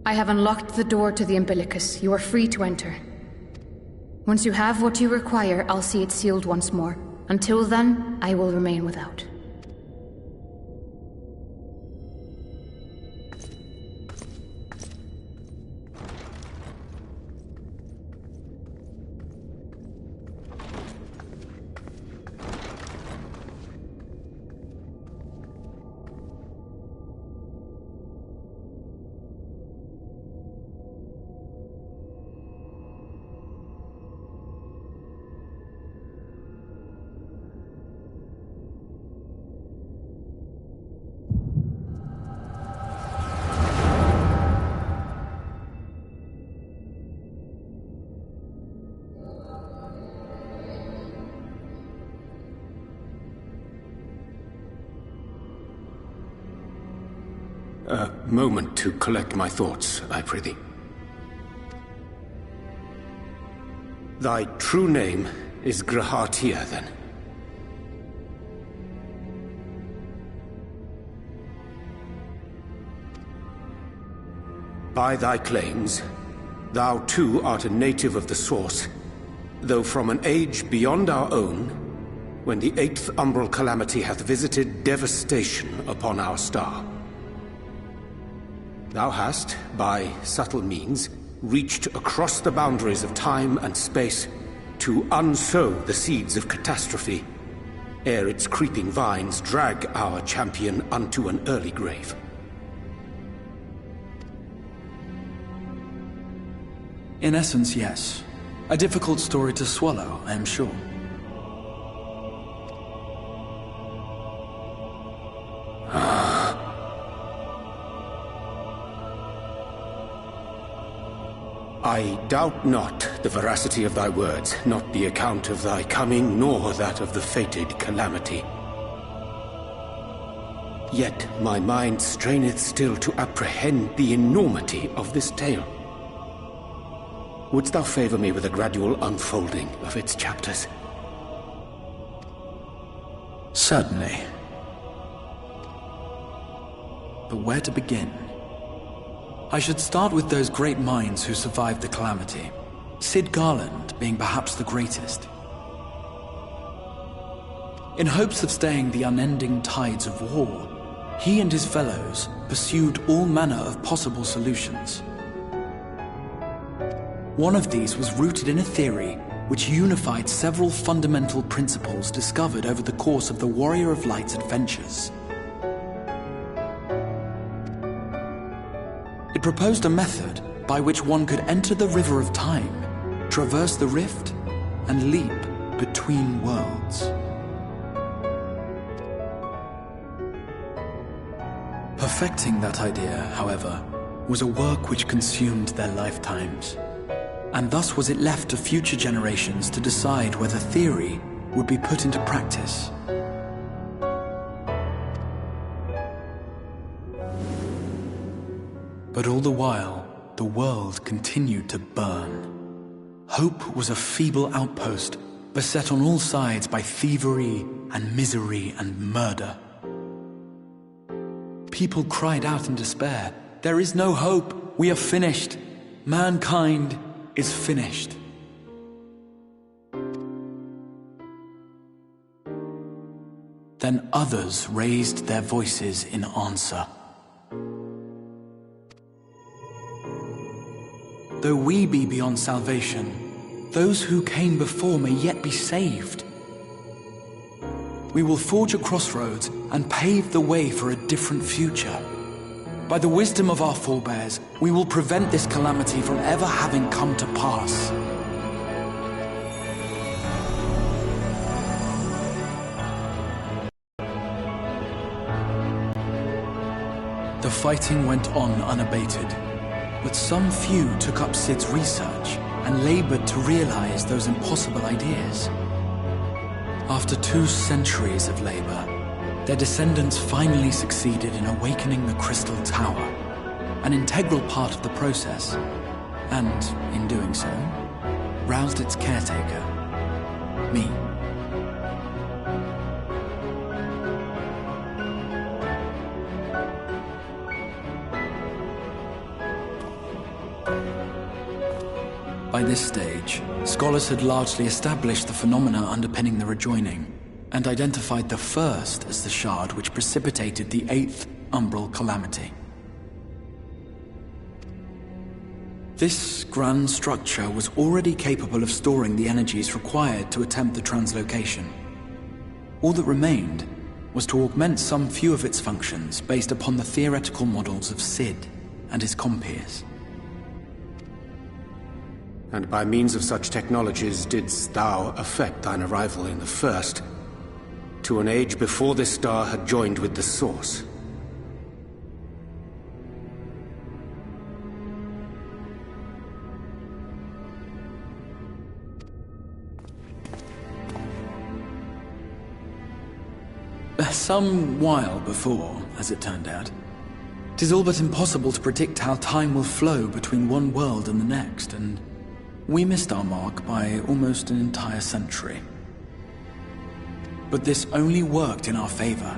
I have unlocked the door to the umbilicus. You are free to enter. Once you have what you require, I'll see it sealed once more. Until then, I will remain without. A moment to collect my thoughts, I prithee. Thy true name is Grahatia, then? By thy claims, thou too art a native of the Source, though from an age beyond our own, when the 8th umbral calamity hath visited devastation upon our star. Thou hast, by subtle means, reached across the boundaries of time and space to unsow the seeds of catastrophe, ere its creeping vines drag our champion unto an early grave. In essence, yes. A difficult story to swallow, I am sure. I doubt not the veracity of thy words, not the account of thy coming, nor that of the fated calamity. Yet my mind straineth still to apprehend the enormity of this tale. Wouldst thou favor me with a gradual unfolding of its chapters? Certainly. But where to begin? I should start with those great minds who survived the calamity. Sid Garland being perhaps the greatest. In hopes of staying the unending tides of war, he and his fellows pursued all manner of possible solutions. One of these was rooted in a theory which unified several fundamental principles discovered over the course of the Warrior of Light's adventures. It proposed a method by which one could enter the river of time, traverse the rift, and leap between worlds. Perfecting that idea, however, was a work which consumed their lifetimes, and thus was it left to future generations to decide whether theory would be put into practice. But all the while, the world continued to burn. Hope was a feeble outpost, beset on all sides by thievery and misery and murder. People cried out in despair, "There is no hope, we are finished. Mankind is finished." Then others raised their voices in answer. Though we be beyond salvation, those who came before may yet be saved. We will forge a crossroads and pave the way for a different future. By the wisdom of our forebears, we will prevent this calamity from ever having come to pass. The fighting went on unabated. But some few took up Sid's research and labored to realize those impossible ideas. After 2 centuries of labor, their descendants finally succeeded in awakening the Crystal Tower, an integral part of the process, and, in doing so, roused its caretaker, me. By this stage, scholars had largely established the phenomena underpinning the rejoining, and identified the first as the shard which precipitated the 8th umbral calamity. This grand structure was already capable of storing the energies required to attempt the translocation. All that remained was to augment some few of its functions based upon the theoretical models of Sid and his compeers. And by means of such technologies didst thou effect thine arrival in the first, to an age before this star had joined with the Source. Some while before, as it turned out. 'Tis all but impossible to predict how time will flow between one world and the next, and we missed our mark by almost an entire century. But this only worked in our favor.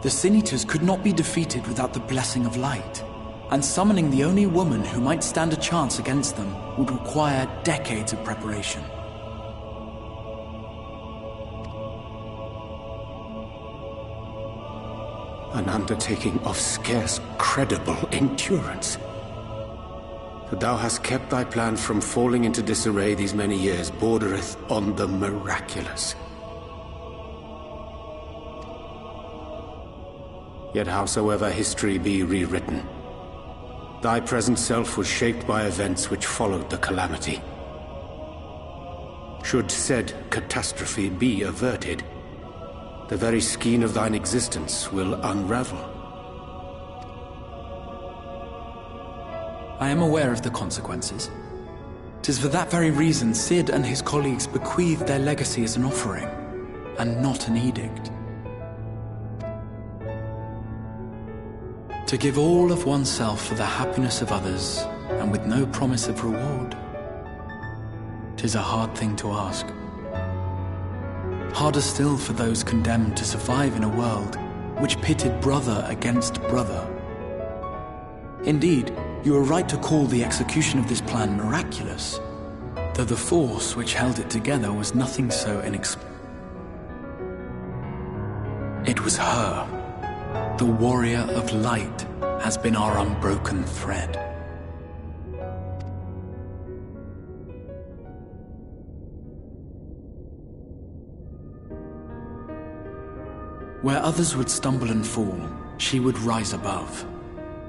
The Sin Eaters could not be defeated without the blessing of light, and summoning the only woman who might stand a chance against them would require decades of preparation. An undertaking of scarce credible endurance. That thou hast kept thy plan from falling into disarray these many years bordereth on the miraculous. Yet howsoever history be rewritten, thy present self was shaped by events which followed the calamity. Should said catastrophe be averted, the very skein of thine existence will unravel. I am aware of the consequences. 'Tis for that very reason Sid and his colleagues bequeathed their legacy as an offering, and not an edict. To give all of oneself for the happiness of others, and with no promise of reward, 'tis a hard thing to ask. Harder still for those condemned to survive in a world which pitted brother against brother. Indeed, you are right to call the execution of this plan miraculous, though the force which held it together was nothing so inexplicable. It was her. The warrior of light has been our unbroken thread. Where others would stumble and fall, she would rise above.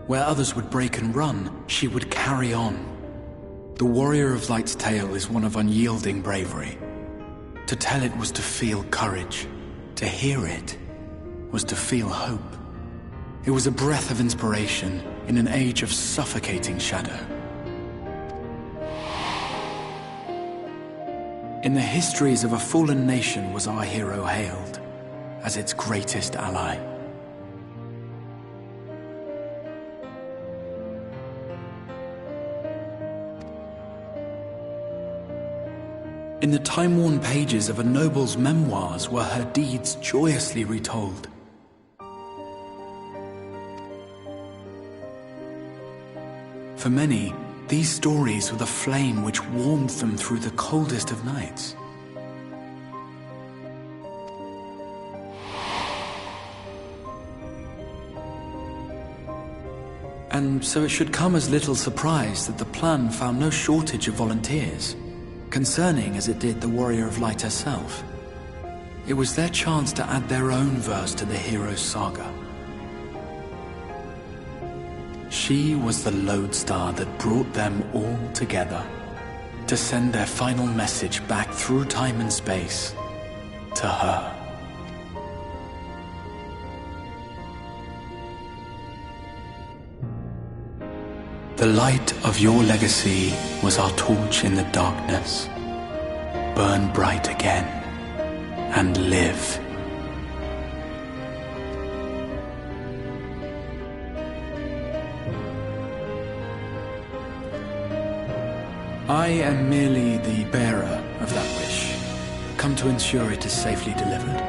Where others would break and run, she would carry on. The warrior of light's tale is one of unyielding bravery. To tell it was to feel courage. To hear it was to feel hope. It was a breath of inspiration in an age of suffocating shadow. In the histories of a fallen nation was our hero hailed as its greatest ally. In the time-worn pages of a noble's memoirs were her deeds joyously retold. For many, these stories were the flame which warmed them through the coldest of nights. And so it should come as little surprise that the plan found no shortage of volunteers, concerning as it did the Warrior of Light herself. It was their chance to add their own verse to the hero's saga. She was the lodestar that brought them all together, to send their final message back through time and space to her. The light of your legacy was our torch in the darkness. Burn bright again and live. I am merely the bearer of that wish, come to ensure it is safely delivered.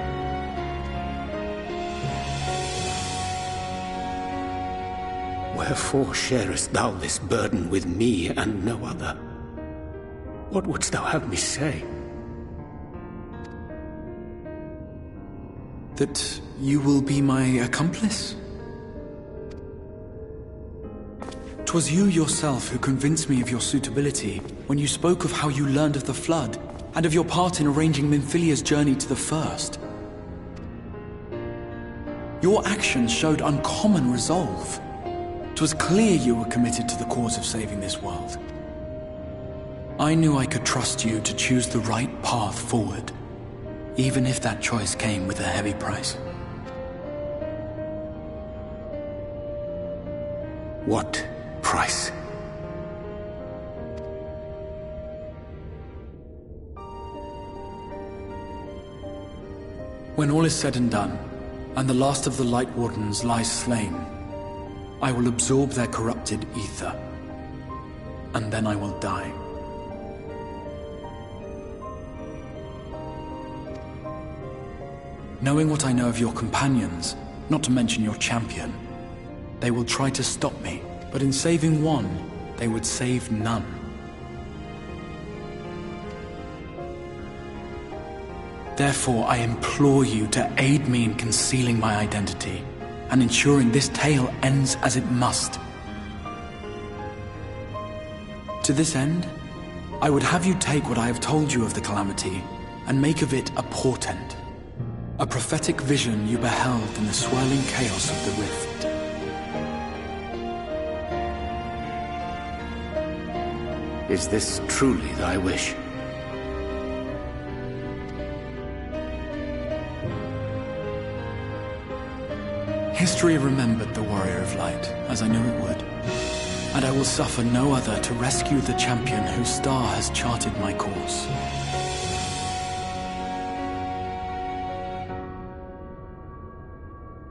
Wherefore sharest thou this burden with me and no other? What wouldst thou have me say? That you will be my accomplice? 'Twas you yourself who convinced me of your suitability when you spoke of how you learned of the Flood and of your part in arranging Minfilia's journey to the First. Your actions showed uncommon resolve. 'Twas clear you were committed to the cause of saving this world. I knew I could trust you to choose the right path forward, even if that choice came with a heavy price. What price? When all is said and done, and the last of the Light Wardens lies slain, I will absorb their corrupted ether, and then I will die. Knowing what I know of your companions, not to mention your champion, they will try to stop me, but in saving one, they would save none. Therefore, I implore you to aid me in concealing my identity and ensuring this tale ends as it must. To this end, I would have you take what I have told you of the Calamity and make of it a portent. A prophetic vision you beheld in the swirling chaos of the rift. Is this truly thy wish? History remembered the Warrior of Light, as I knew it would. And I will suffer no other to rescue the champion whose star has charted my course.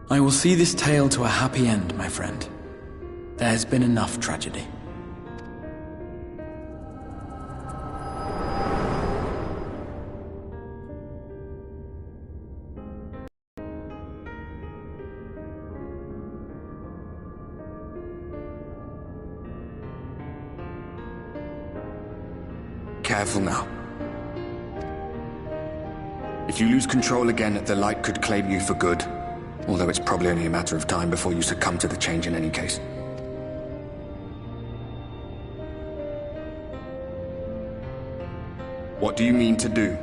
I will see this tale to a happy end, my friend. There has been enough tragedy. Careful now. If you lose control again, the Light could claim you for good. Although it's probably only a matter of time before you succumb to the change in any case. What do you mean to do?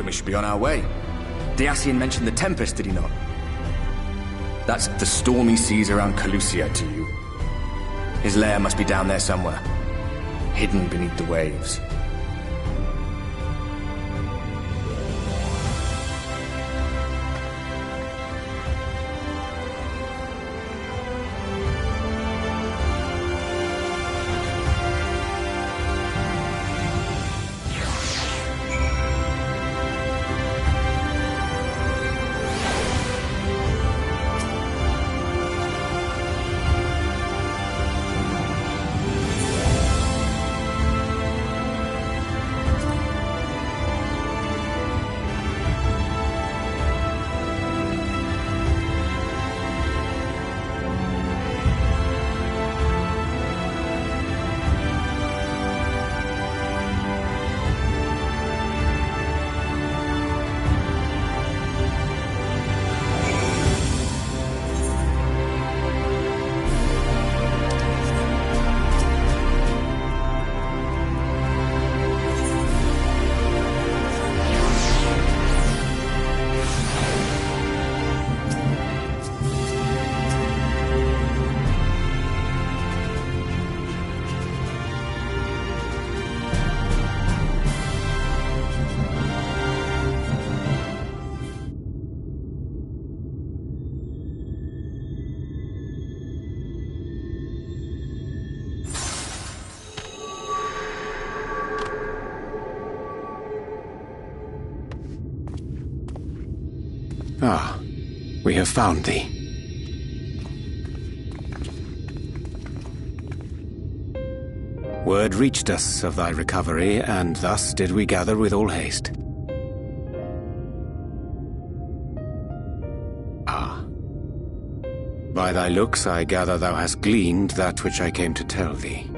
We should be on our way. Diassian mentioned the Tempest, did he not? That's the stormy seas around Calusia to you. His lair must be down there somewhere, hidden beneath the waves. Ah, we have found thee. Word reached us of thy recovery, and thus did we gather with all haste. Ah. By thy looks I gather thou hast gleaned that which I came to tell thee.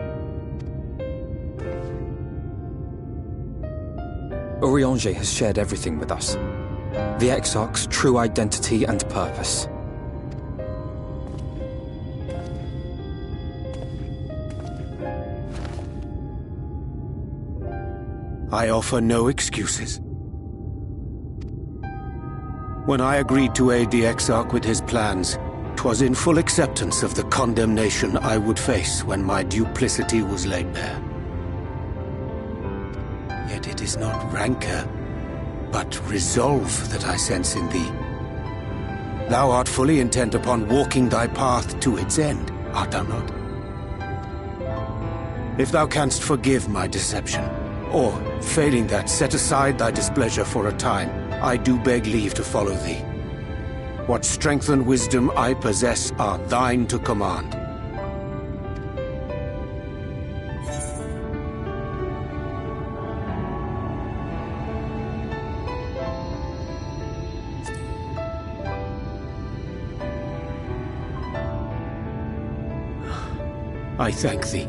Urianger has shared everything with us. The Exarch's true identity and purpose. I offer no excuses. When I agreed to aid the Exarch with his plans, 'twas in full acceptance of the condemnation I would face when my duplicity was laid bare. Yet it is not rancor, but resolve that I sense in thee. Thou art fully intent upon walking thy path to its end, art thou not? If thou canst forgive my deception, or, failing that, set aside thy displeasure for a time, I do beg leave to follow thee. What strength and wisdom I possess are thine to command. I thank thee.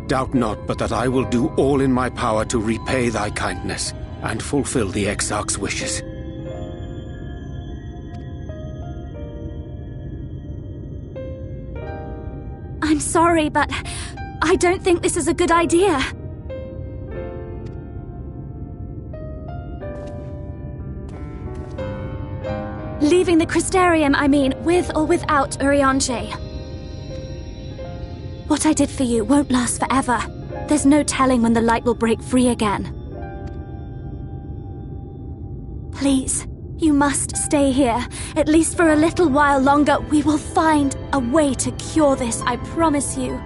Doubt not but that I will do all in my power to repay thy kindness and fulfill the Exarch's wishes. I'm sorry, but I don't think this is a good idea. Leaving the Crystarium, I mean, with or without Urianger. What I did for you won't last forever. There's no telling when the light will break free again. Please, you must stay here, at least for a little while longer. We will find a way to cure this, I promise you.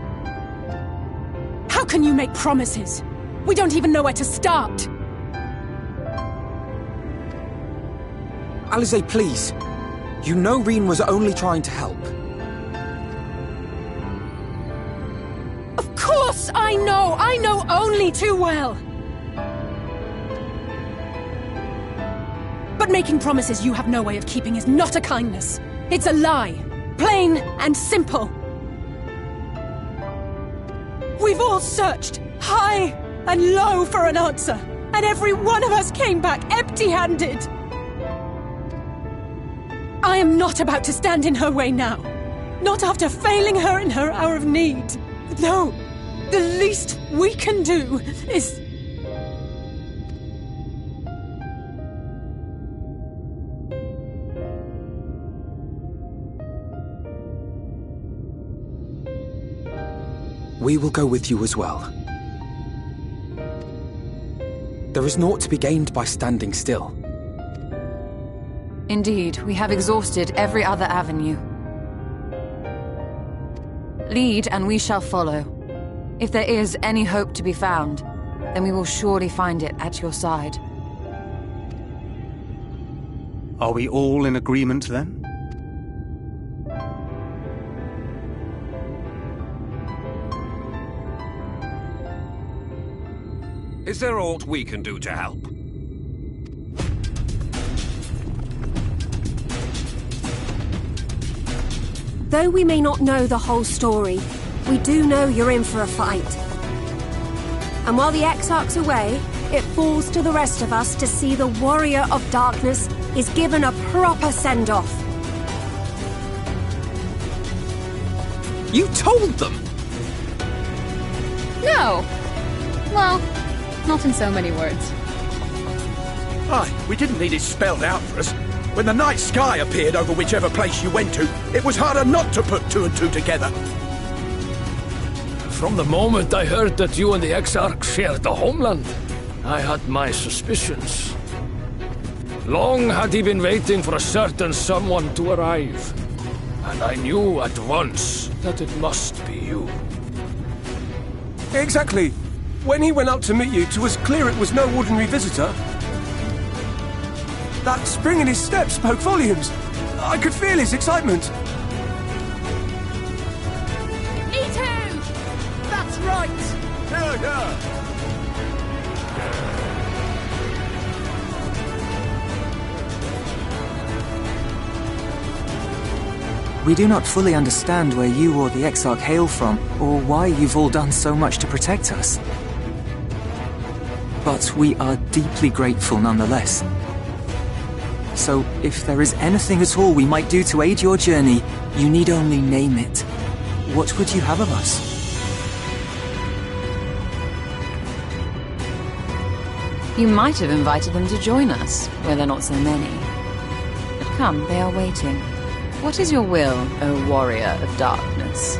How can you make promises? We don't even know where to start. Alize, please. You know Reen was only trying to help. Of course I know! I know only too well! But making promises you have no way of keeping is not a kindness. It's a lie. Plain and simple. We've all searched high and low for an answer, and every one of us came back empty-handed. I am not about to stand in her way now. Not after failing her in her hour of need. No, the least we can do is... We will go with you as well. There is naught to be gained by standing still. Indeed, we have exhausted every other avenue. Lead, and we shall follow. If there is any hope to be found, then we will surely find it at your side. Are we all in agreement, then? Is there aught we can do to help? Though we may not know the whole story, we do know you're in for a fight. And while the Exarch's away, it falls to the rest of us to see the Warrior of Darkness is given a proper send-off. You told them! No! Well, not in so many words. Aye, we didn't need it spelled out for us. When the night sky appeared over whichever place you went to, it was harder not to put two and two together. From the moment I heard that you and the Exarch shared the homeland, I had my suspicions. Long had he been waiting for a certain someone to arrive, and I knew at once that it must be you. Exactly. When he went up to meet you, 'twas clear it was no ordinary visitor. That spring in his step spoke volumes. I could feel his excitement. E2! That's right! Yeah, yeah. We do not fully understand where you or the Exarch hail from, or why you've all done so much to protect us. But we are deeply grateful nonetheless. So, if there is anything at all we might do to aid your journey, you need only name it. What would you have of us? You might have invited them to join us, where there are not so many. But come, they are waiting. What is your will, O warrior of darkness?